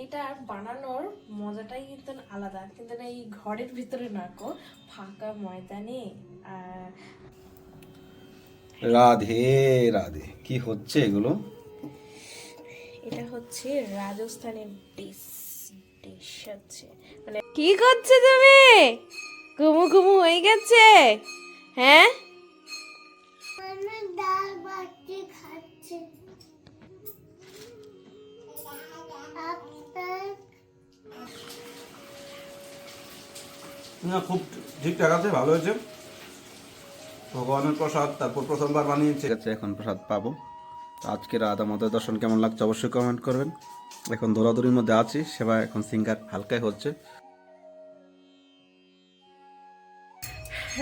এটা বানানোর মজাটাই কিন্তু আলাদা, কিন্তু না এই ঘরের ভিতরে না গো, ফাঁকা ময়দানে। আর রাধে রাধে, কি হচ্ছে এগুলো? এটা হচ্ছে রাজস্থানের ডিশ। ডিশ হচ্ছে মানে কি করছো তুমি? ঘুমু ঘুমু হয়ে গেছে? হ্যাঁ, মানে ডাল বাটি খাচ্ছে আপনার না, খুব ঠিকঠাক আছে, ভালো হয়েছে। ভগবানের প্রসাদ, তারপর প্রথমবার বানিয়েছে। ঠিক আছে, এখন প্রসাদ পাবো। তো আজকের রাধা মাধবের দর্শন কেমন লাগছে অবশ্যই কমেন্ট করবেন। এখন দৌড়াদৌড়ির মধ্যে আছি, সেবা এখন সিঙ্গার হালকাই হচ্ছে।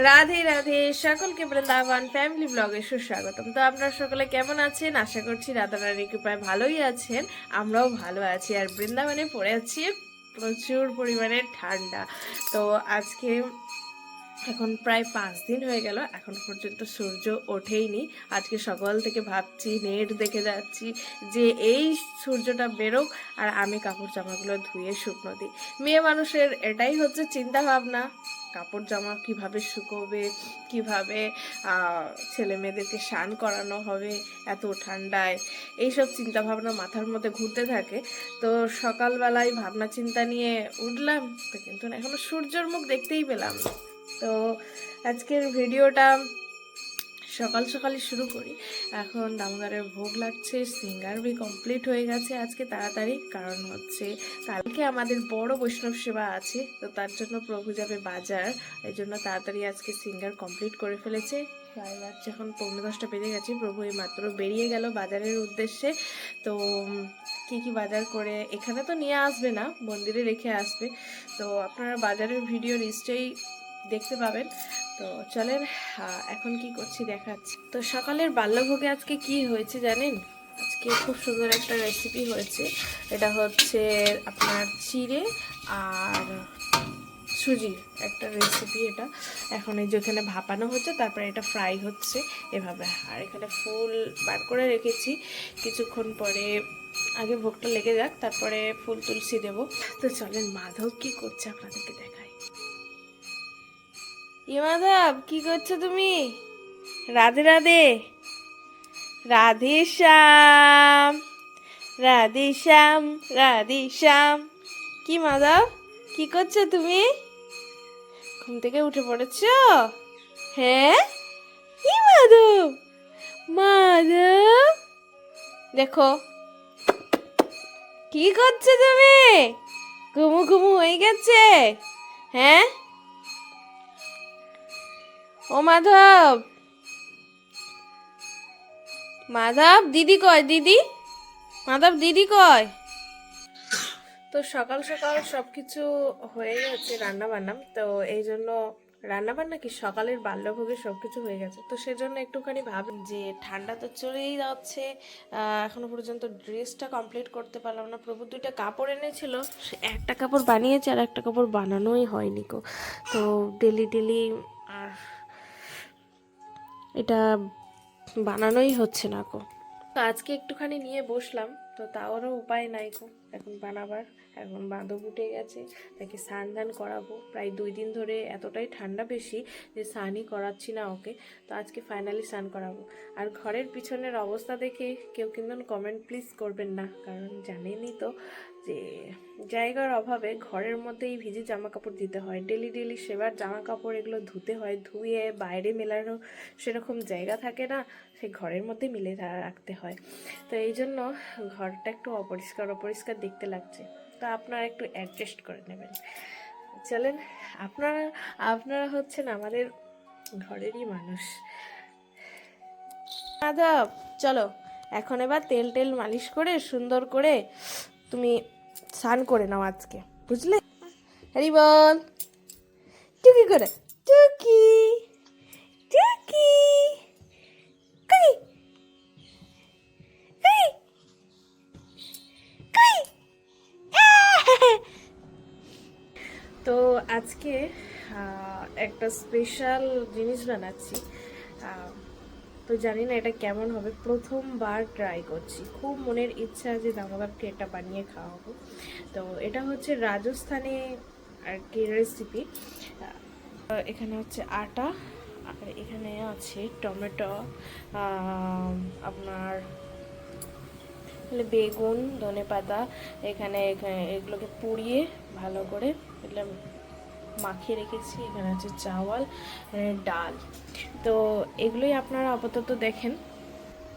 রাধে রাধে, সকলকে বৃন্দাবন ফ্যামিলি ব্লগে সুস্বাগতম। তো আপনারা সকলে কেমন আছেন? আশা করছি রাধা রানীর কৃপায় ভালোই আছেন, আমরাও ভালো আছি। আর বৃন্দাবনে পড়ে আছি প্রচুর পরিমাণে ঠান্ডা। তো আজকে এখন প্রায় 5 দিন হয়ে গেল, এখন পর্যন্ত সূর্য ওঠেইনি। আজকে সকাল থেকে ভাবছি, নেট দেখে যাচ্ছি যে এই সূর্যটা বেরোক আর আমি কাপড় জামাগুলো ধুয়ে শুকনো দিই। মেয়ে মানুষের এটাই হচ্ছে চিন্তা ভাবনা, কাপড় জামা কিভাবে শুকোবে, কিভাবে ছেলে মেয়েদেরকে স্নান করানো হবে এত ঠান্ডায়, এইসব চিন্তা ভাবনা মাথার মধ্যে ঘুরতে থাকে। তো সকালবেলায় ভাবনা চিন্তা নিয়ে উঠলাম, তো কিন্তু এখনো সূর্যের মুখ দেখতেই পেলাম না। তো আজকের ভিডিওটা সকাল সকালই শুরু করি। এখন দামোদরের ভোগ লাগছে, সিঙ্গার বি কমপ্লিট হয়ে গেছে আজকে তাড়াতাড়ি, কারণ হচ্ছে কালকে আমাদের বড় বৈষ্ণব সেবা আছে, তো তার জন্য প্রভু যাবে বাজার, এই জন্য তাড়াতাড়ি আজকে সিঙ্গার কমপ্লিট করে ফেলেছে। প্রায় বাচ্চা এখন 10:45 বেজে গেছে, প্রভু এই মাত্র বেরিয়ে গেল বাজারের উদ্দেশ্যে। তো কি কি বাজার করে এখানে তো নিয়ে আসবে না, মন্দিরে রেখে আসবে। তো আপনারা বাজারের ভিডিও নিশ্চয়ই দেখতে পাবেন। তো চলেন এখন কি করছি দেখাচ্ছি। তো সকালের বাল্যভোগে আজকে কি হয়েছে জানেন? আজকে খুব সুন্দর একটা রেসিপি হয়েছে। এটা হচ্ছে আপনার চিড়ে আর সুজির একটা রেসিপি। এটা এখন এই যেখানে ভাপানো হচ্ছে, তারপরে এটা ফ্রাই হচ্ছে এভাবে। আর এখানে ফুল বার করে রেখেছি, কিছুক্ষণ পরে আগে ভোগটা লেগে যাক, তারপরে ফুল তুলসী দেবো। তো চলেন মাধব কি করছে আপনাদেরকে দেখাই। মাধব কি করছো তুমি? রাধে রাধে, রাধে শ্যাম, রাধে শ্যাম, রাধে শ্যাম। কি মাধব, কি করছো তুমি? ঘুম থেকে উঠে পড়েছো? হ্যাঁ, কি মাধব, মাধব দেখো কি করছো তুমি? ঘুমু ঘুমু হয়ে গেছে? হ্যাঁ, ও মাধব, মাধব দিদি কয়? দিদি, মাধব দিদি কয়? তো সকাল সকাল সব কিছু হয়ে গেছে, রান্না বান্না। তো এই জন্য রান্না বান্না কি সকালের বাল্যভোগে সব কিছু হয়ে গেছে, তো সেজন্য একটুখানি ভাবি যে ঠান্ডা তো চলেই যাচ্ছে, এখনো পর্যন্ত ড্রেসটা কমপ্লিট করতে পারলাম না। প্রভু 2টা কাপড় এনেছিল, সে একটা কাপড় বানিয়েছে আর একটা কাপড় বানানোই হয়নি গো। তো ডেলি ডেলি আর এটা বানানোই হচ্ছে না গো। তো আজকে একটুখানি নিয়ে বসলাম, তো তাওরও উপায় নাই গো এখন বানাবার। এখন বাঁধব উঠে গেছে, তাকে স্নান দান করাবো। প্রায় 2 দিন ধরে এতটাই ঠান্ডা বেশি যে স্নানই করাচ্ছি না ওকে। তো আজকে ফাইনালি স্নান করাবো। আর ঘরের পিছনের অবস্থা দেখে কেউ কিন্তু কমেন্ট প্লিজ করবেন না, কারণ জানেনই তো যে জায়গার অভাবে ঘরের মধ্যেই ভিজে জামা কাপড় দিতে হয়। ডেলি ডেলি সেবার জামা কাপড় এগুলো ধুতে হয়, ধুয়ে বাইরে মেলারও সেরকম জায়গা থাকে না, সেই ঘরের মধ্যে মিলে রাখতে হয়। তো এই জন্য ঘরটা একটু অপরিষ্কার অপরিষ্কার দেখতে লাগছে, তো আপনারা একটু অ্যাডজাস্ট করে নেবেন। চলেন, আপনারা আপনারা হচ্ছেন আমাদের ঘরেরই মানুষ। মাধব চলো, এখন এবার তেল টেল মালিশ করে সুন্দর করে তুমি স্নান করে নাও আজকে, বুঝলে? হরি বল, টুকি করে, টুকি টুকি, কুই কুই কুই। তো আজকে একটা স্পেশাল জিনিস বানাচ্ছি। তো তো জানি না এটা কেমন হবে, প্রথমবার ট্রাই করছি। খুব মনের ইচ্ছা যে দামোদরকে এটা বানিয়ে খাওয়াবো। তো এটা হচ্ছে রাজস্থানে আর কি রেসিপি। এখানে হচ্ছে আটা, আর এখানে আছে টমেটো, আপনার বেগুন, ধনেপাতা, এখানে এগুলোকে পুড়িয়ে ভালো করে এগুলো মাখিয়ে রেখেছি। এখানে আছে চাওয়াল, ডাল। তো এগুলোই আপনারা আপাতত দেখেন।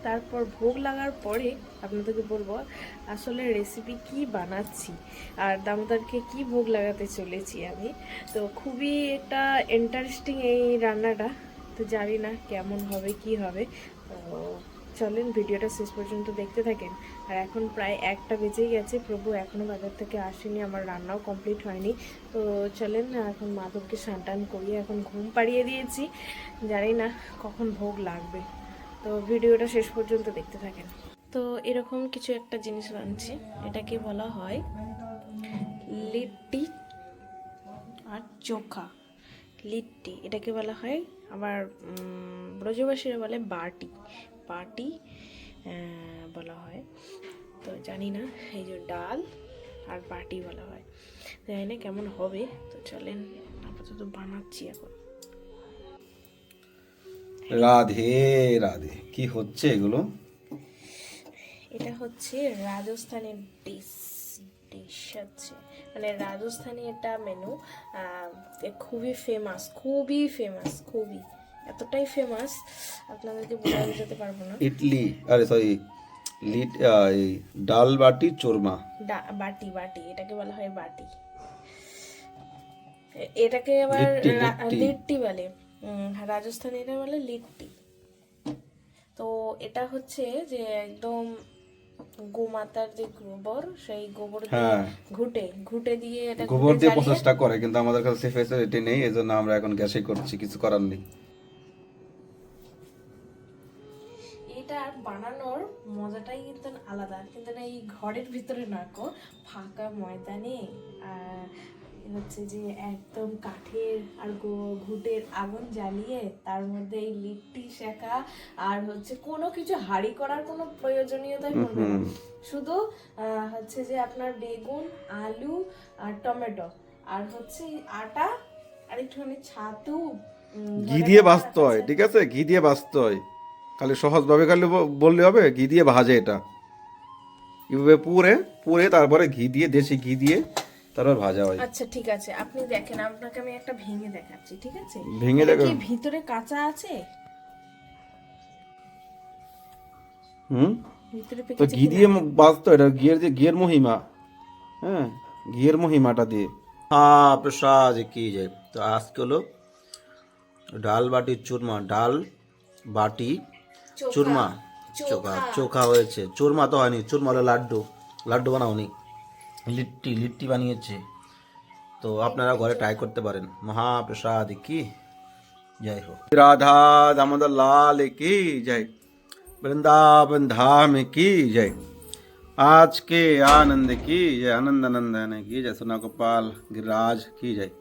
তারপর ভোগ লাগার পরে আপনাদেরকে বলবো আসলে রেসিপি কি বানাচ্ছি আর দামোদরকে কি ভোগ লাগাতে চলেছি আমি। তো খুবই একটা ইন্টারেস্টিং এই রান্নাটা। তো জানি না কেমন হবে কি হবে। তো চলেন ভিডিওটা শেষ পর্যন্ত দেখতে থাকেন। আর এখন প্রায় 1টা বেজেই গেছে, প্রভু এখনও বাজার থেকে আসেনি, আমার রান্নাও কমপ্লিট হয়নি। তো চলেন এখন মাধবকে স্নান টান করিয়ে এখন ঘুম পাড়িয়ে দিয়েছি, জানি না কখন ভোগ লাগবে। তো ভিডিওটা শেষ পর্যন্ত দেখতে থাকেন। তো এরকম কিছু একটা জিনিস বানছি, এটাকে বলা হয় লিট্টি আর চোখা। লিট্টি এটাকে বলা হয়, আবার ব্রজবাসীরা বলে বাটি। বাটি বলা হয়। তো জানি না, এই যে ডাল আর বাটি বলা হয়, জানি না কেমন হবে। তো চলেন আপাতত বানাচ্ছি এখন। রাধে রাধে, কি হচ্ছে এগুলো? এটা হচ্ছে রাজস্থানের ডিশ হচ্ছে, মানে রাজস্থানী এটা মেনু। খুবই ফেমাস, খুবই এতটাই ফেমাস আপনাদেরকে বলে বোঝাতে পারবো না। ইডলি, আরে সরি, এই ডাল বাটি চোরমা। বাটি এটাকে বলা হয় বাটি। এটাকে আবার লিট্টি বলে, রাজস্থানীরা বলে লিট্টি। তো এটা হচ্ছে যে একদম গোমাতার যে গোবর, সেই গোবর দিয়ে ঘুটে দিয়ে এটা গোবর দিয়ে প্রসেসটা করে, কিন্তু আমাদের কাছে সেই ফ্যাসিলিটি নেই, এজন্য আমরা এখন গ্যাসে করছি, কিছু করার নেই। এটা বানানোর মজাটাই কিন্তু আলাদা, কিন্তু না এই ঘরের ভিতরে না গো, ফাঁকা ময়দানে হচ্ছে যে একদম কাঠের আর ঘুটের আগুন জ্বালিয়ে তার মধ্যে এই লিট্টি শেখা, আর হচ্ছে কোনো কিছু হাঁড়ি করার কোনো প্রয়োজনীয়তাই পড়বে না। শুধু হচ্ছে যে আপনার বেগুন, আলু আর টমেটো, আর হচ্ছে আটা আর একটুখানি ছাতু, ঘি দিয়ে ভাজতে হয়, ঠিক আছে? ঘি দিয়ে ভাজতে হয়, খালি সহজভাবে খালি বললে হবে ঘি দিয়ে ভাজে এটা। এভাবে পুরে তারপরে ঘি দিয়ে, দেশি ঘি দিয়ে তারপর ভাজা হয়। আচ্ছা ঠিক আছে, আপনি দেখেন, আপনাকে আমি একটা ভেঙে দেখাচ্ছি, ঠিক আছে? ভেঙে এটা দেখো। কি ভিতরে কাঁচা আছে? ভিতরে তো ঘি দিয়ে ভাজতে হয়, এটা ঘিয়ের মহিমা। হ্যাঁ, ঘিয়ের মহিমাটা দিয়ে। হ্যাঁ, প্রসাদ কি যায়। তো আজকে হলো ডাল বাটি চুরমা, ডাল বাটি চুরমা, চোখা হয়েছে। চুরমা তো হয়নি, চুরমা হলো লাড্ডু বানাওনি, লিট্টি বানিয়েছে। তো আপনারা ঘরে ট্রাই করতে পারেন। মহাপ্রসাদ কি জয় हो। राधा दामोदर लाल की जय, वृंदावन धाम की जय, आज के आनंद की जय, आनंद नंदन की जय, सोना गोपाल गिरिराज की जय।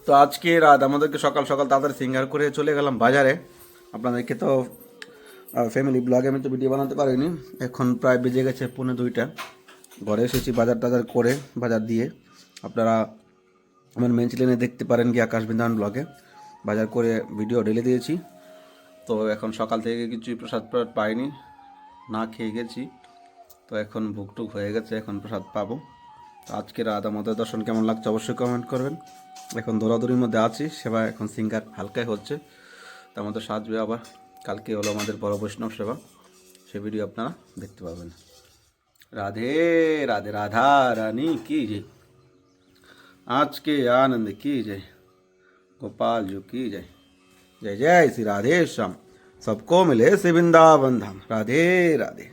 তো আজকে রাত আমাদেরকে সকাল সকাল তাড়াতাড়ি সিঙ্গার করে চলে গেলাম বাজারে। আপনাদেরকে তো ফ্যামিলি ব্লগে আমি তো ভিডিও বানাতে পারিনি। এখন প্রায় বেজে গেছে 1:45। ঘরে এসেছি বাজার করে, বাজার দিয়ে। আপনারা আমার মেন চ্যানেলে দেখতে পারেন কি আকাশ বিধান ব্লগে বাজার করে ভিডিও ঢেলে দিয়েছি। তো এখন সকাল থেকে কিছুই প্রসাদ পাইনি, না খেয়ে গেছি। তো এখন ভুকটুক হয়ে গেছে, এখন প্রসাদ পাবো। তো আজকে রাত আমাদের দর্শন কেমন লাগছে অবশ্যই কমেন্ট করবেন। এখন দৌড়াদৌড়ির মধ্যে আছি, সেবা এখন সিঙ্গার হালকাই হচ্ছে। তো আমাদের সাজবে আবার, কালকে হলো আমাদের বড় বৈষ্ণব সেবা, সে ভিডিও আপনারা দেখতে পাবেন। রাধে রাধে, রাধা রানী কি জয়, आज के आनंद की जय, गोपाल जी की जय, जय जय श्री राधे श्याम, सबको मिले श्री वृंदावन धाम। राधे राधे।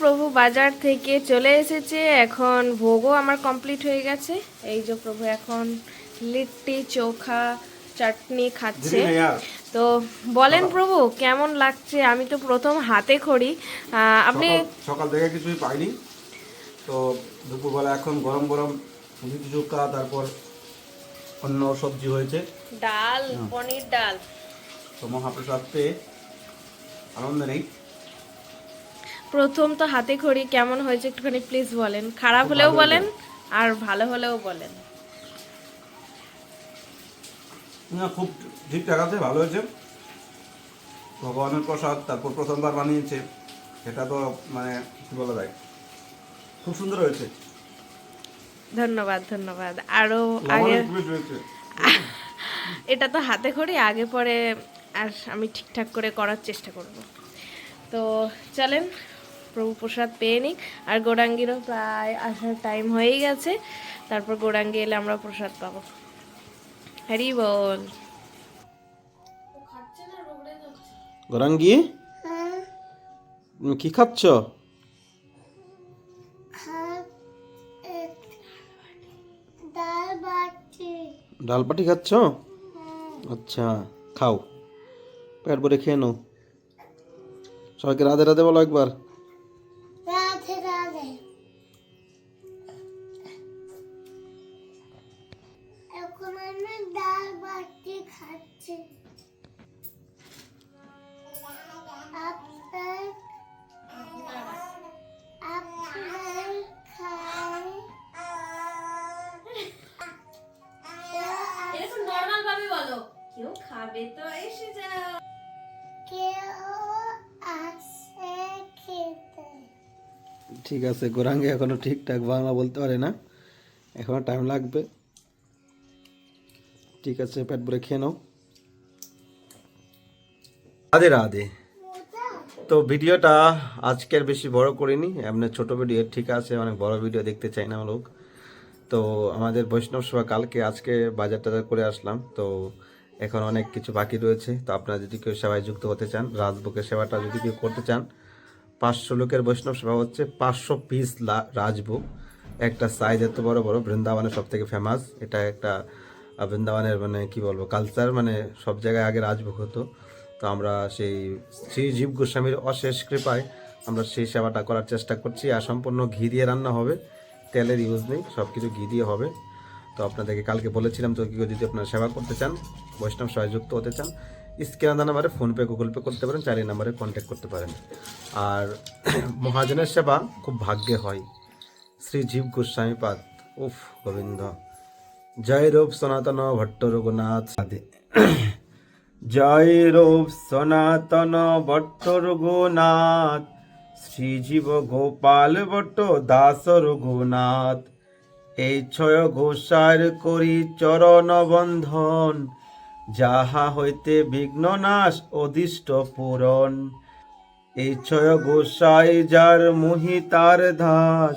প্রভু বাজার থেকে চলে এসেছে, এখন ভোগও আমার কমপ্লিট হয়ে গেছে। এই যে প্রভু এখন লিট্টি চোখা চাটনি খাচ্ছে। তো বলেন প্রভু কেমন লাগছে? আমি তো প্রথম হাতে খড়ি, আপনি সকাল থেকে কিছুই পাইনি। তো দুপুরবেলা এখন গরম গরম লিট্টি চোখা, তারপর অন্য সবজি হয়েছে, ডাল, পনির ডাল। তো মহাপ্রসাদ পেয়ে আনন্দ নেই। প্রথম তো হাতে খড়ি কেমন হয়েছে একটুখানি প্লিজ বলেন, খারাপ খুব হলেও ভালো বলেন আর ভালো হলেও বলেন। না, খুব ঠিকঠাক আছে, ভালো হয়েছে। ভগবানের প্রসাদ, তারপর প্রথমবার বানিয়েছে, সেটা তো মানে কি বলা যায়, খুব সুন্দর হয়েছে। ধন্যবাদ ধন্যবাদ। আরো আগে লবণের পুরে রয়েছে। এটা তো হাতে খড়ি, আগে পরে আর আমি ঠিকঠাক করে করার চেষ্টা করব। তো চলেন প্রভু প্রসাদ পেয়ে নিই। আর গৌরাঙ্গীরও প্রায় আসার টাইম হয়েই গেছে, তারপর গৌরাঙ্গী এলে আমরা প্রসাদ পাবো। হরি বল। গৌরাঙ্গী, হ্যাঁ, তুমি কি খাচ্ছ? ভাত, ডাল বাটি। ডাল বাটি খাচ্ছ? আচ্ছা, খাও, পেট ভরে খেয়ে নাও। সবাইকে রাধে রাধে বলো একবার। রাধে রাধে। এখন আমি ডাল বাটি খাচ্ছি। আপেল আপেল খাই। এরকম নরমাল ভাবে বলো, কেউ খাবে তো এসে যাও। কেউ আসে খেতে। ঠিক আছে, গৌরাঙ্গী এখনো ঠিকঠাক বাংলা বলতে পারে না, এখনো টাইম লাগবে। ঠিক আছে, পেট ভরে খেয়ে নাও। রাধে রাধে। তো ভিডিওটা আজকের বেশি বড় করিনি, এমনি ছোট ভিডিও, ঠিক আছে, অনেক বড় ভিডিও দেখতে চাই না লোক। তো আমাদের বৈষ্ণব সেবা কালকে, আজকে বাজার টাজার করে আসলাম। তো এখন অনেক কিছু বাকি রয়েছে। তো আপনারা যদি কেউ সেবায় যুক্ত হতে চান, রাজভোগের সেবাটা যদি কেউ করতে চান, 500 লোকের বৈষ্ণব সেবা হচ্ছে, 500 পিস রাজভোগ, একটা সাইজ এত বড় বড়, বৃন্দাবনের সব থেকে ফেমাস এটা একটা। বৃন্দাবনের মানে কি বলবো কালচার, মানে সব জায়গায় আগে রাজভোগ হতো। তো আমরা সেই শ্রী জীব গোস্বামীর অশেষ কৃপায় আমরা সেই সেবাটা করার চেষ্টা করছি। আর সম্পূর্ণ ঘি দিয়ে রান্না হবে, তেলের ইউজ নেই, সব কিছু ঘি দিয়ে হবে। তো আপনাদেরকে কালকে বলেছিলাম, তো কেউ যদি আপনারা সেবা করতে চান, বৈষ্ণব সেবায় যুক্ত হতে চান, স্ক্যানার নাম্বারে ফোনপে গুগল পে করতে পারেন, 4 নাম্বারে কন্ট্যাক্ট করতে পারেন। আর মহাজনের সেবা খুব ভাগ্যে হয়। শ্রী জীব গোস্বামী পাদ, উফ গোবিন্দ, জয় রূপ সনাতন ভট্ট রঘুনাথ সাধে। জয় রূপ সনাতন ভট্ট রঘুনাথ, শ্রীজীব গোপাল ভট্ট দাস রঘুনাথ। এই ছয় গোসার করি চরণ বন্ধন, যাহা হইতে বিঘ্ন নাশ অদিষ্ট পূরণ। এই ছয় গোসাই যার মুহি তার দাস,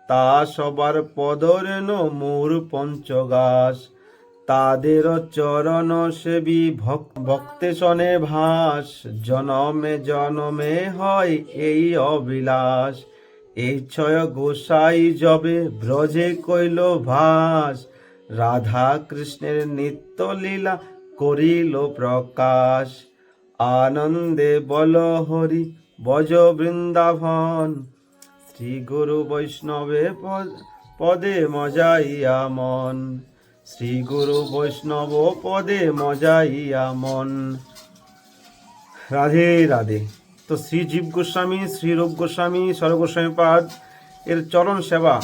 তা সবার পদরেণ মোর পঞ্চগাস। তাদের চরণ সেবী ভক্তে শনে ভাস, জনমে জনমে হয় এই অবিলাস। এই ছয় গোসাই যবে ব্রজে কইল ভাস, রাধা কৃষ্ণের নিত্য লীলা করিল প্রকাশ। আনন্দে বল হরি বজ বৃন্দাবন, শ্রী গুরু বৈষ্ণবে পদে মজাইয়া মন। শ্রী গুরু বৈষ্ণব পদে মজাইয়া মন। রাধে রাধে। তো শ্রী জীব গোস্বামী, শ্রী রূপ গোস্বামী, স্বরগোস্বামী পাদ এর চরণ সেবা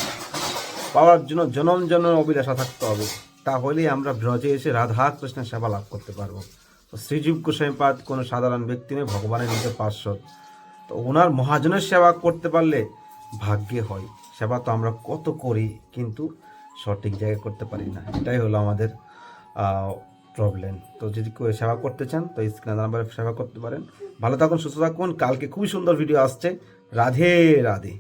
পাওয়ার জন্য জনম জনম অভিলাষা থাকতে হবে, তাহলেই আমরা ব্রজে এসে রাধা কৃষ্ণের সেবা লাভ করতে পারবো। তো শ্রীজীব গোস্বামী পাদ কোনো সাধারণ ব্যক্তি নয়, ভগবানের নিজের পার্শ্বদ। তো ওনার মহাজনের সেবা করতে পারলে ভাগ্যে হয়। সেবা তো আমরা কত করি, কিন্তু সঠিক জায়গায় করতে পারি না, এটাই হলো আমাদের প্রবলেম। তো যদি কেউ সেবা করতে চান, তো স্ক্রিনে নাম্বারে সেবা করতে পারেন। ভালো থাকুন, সুস্থ থাকুন। কালকে খুবই সুন্দর ভিডিও আসছে। রাধে রাধে।